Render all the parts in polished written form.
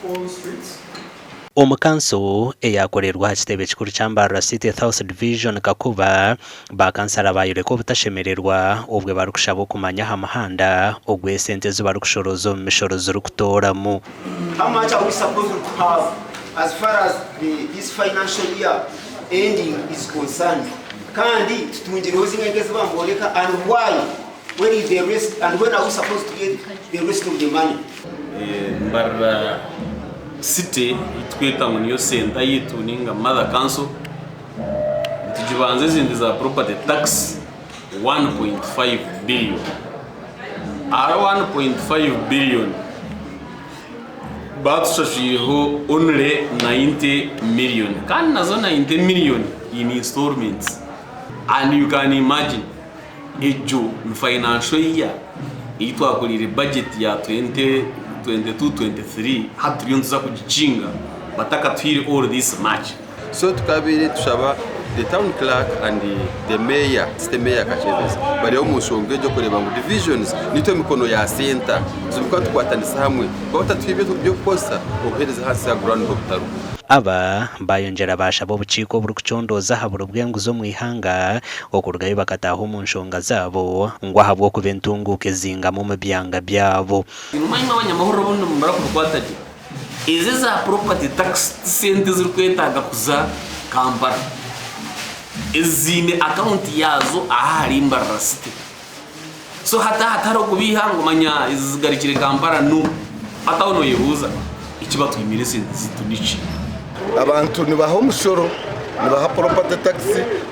all streets. Omukanso eyakorerwa hakitebe kikuru kya Mbarara City South Division Kakuba bakansara bayireko butashemererwa obwe barikushaba okumanya ha mahanda ogwe sente zibarikushoroza omu mishoro zirikutoramu. How much are we supposed to have as far as this financial year ending is concerned? Kandi tutungireho zingenge zibamboleka, and why? When is the rest, and when are we supposed to get the rest of the money? Mbarara City itweta ngo niyo center yitu ninga mother council tujibanze zindi za property tax 1.5 billion. Ara 1.5 billion batushiho only 90 million. Kan nazo 90 million in installments, and you can imagine ejo financial year itwakulire budget ya 22-23 hatuyonza kujichinga bataka twiri all this much. So tukabiri tushaba the town clerk and the mayor, the mayor Kachebeza bari omushonge jo kureba ngo divisions nito mikono ya center zubikwa tukwatanisa hamwe batatwibye byo posta ohereza hasi ya ground doctor. Aba bayongera bashaba obukiiko oburikucondooza ha bw'enguzi omu ihanga okurugayo bakataha omu nshonga zaabo ngo ahabwa okuba entunguuka ezingamu omu byanga byabo. Mwanya abanyamahoro bono mubara kurukwata izi za property tax sente zirikwetaaga kuza Kampala ezine account yazo ahari Mbarara City. So hatari okubiha ngo manya izigarikire Kampala no atawono yehuza ikibato imire sente zitunici. Abantu nibaha umusoro, nibaha property tax,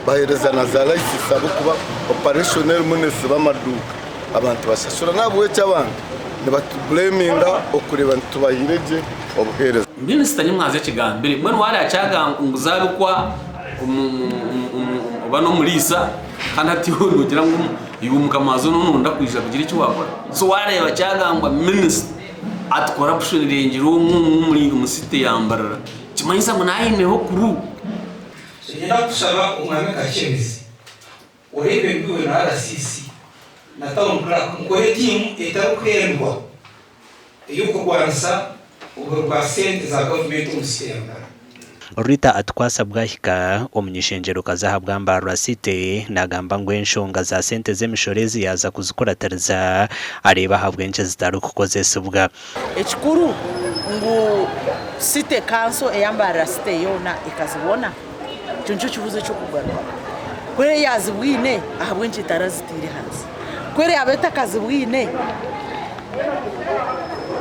bahereza na za license abo kuba operational munesi b'amaduka. Abantu bashashura nabwe cy'abantu nibatublaminga okureba ntubahireje obuhereza. Minister ni mwaze kigambire mwe wari acaga nguzabe kwa bano mulisa kandi ati ugira ngo yumukamazo nunda kwija kugira icyo wakora. So wari bacagangwa minister at corruption rengiro muri umusite yambarara kimanyisa munayineho kuru ngenda kusaba umwami Kachebeza urebe biwe na RCC na town clerk mukore team etarukwendwa yuko kwansa ubwo sente za government umusite yambarara. Rita atkwasabwa hika omunyishenjero kazahabwa Mbarara City nagamba ngo enshonga za sente z'emishorezi yaza kuzikoratariza areba habwe enche zitari kukozesebwa. Ekikuru ngo City Council ya Mbarara City yona ikazibona cyo kibuze cyo kugaruka kwere yazibwine ahabwe enche tarazitire hanze kwere abeta kazibwine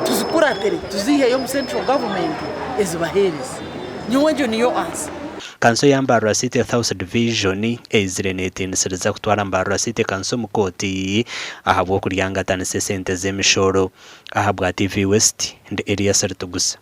tuzikuratere tuzihe yo mu central government ezibahereza nyonjo niyo ansa. Kanso ya Mbarara City South Division ezirenetinisiza kutwara Mbarara City kanso mukoti ahabwo kuryangatanise sente z'emishoro ahabwa TV West ndi area Saritugusa.